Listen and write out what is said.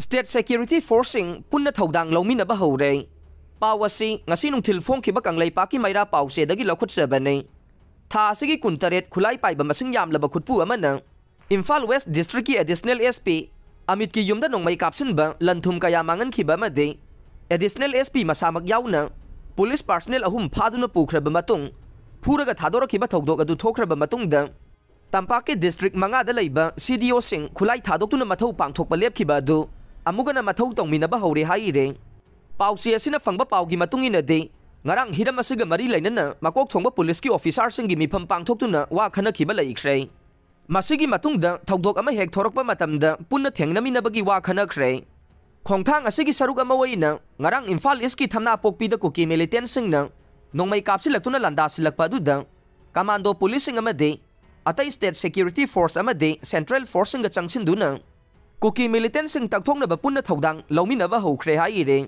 State Security Forcing punna thaudang lawminaba hore. Pawasi ngasi nungthil phongkhiba kanglei paki maira pause dagi lokhutchabane. Tha asigi kuntaret khulai paiba masing yamlaba khutpu amana Imphal West District ki Additional SP Amit ki yumda nongmai kapsinba lanthum kaya mangan khiba made Additional SP masamak yauna police personnel ahum phaduna pukhraba matung phuraga thadora khiba thogdok adu thokraba matungda Tampake District manga da leiba CDO sing khulai thadoktuna mathau pangthokpa lepkhiba adu amugana mathau tongminaba hore haire Pausi asina fangba paugi matungina de ngarang hiram asiga mari lainana makok thongba police ki officer singi mifam pangthoktuna wa khana khiba laikhre masigi matungda thogdok ama hek thorokpa matamda punna thengnaminabagi wa khana khre khongthang asigi saruk ama waina ngarang Imphal East ki thamna pokpi da kuki militant singna nongmai kapsilaktuna landa silakpa duda commando police sing ama de atai state security force ama de central force singa changsin duna kuki militant sing takthokna ba punna thodang lawminaba hokhre haire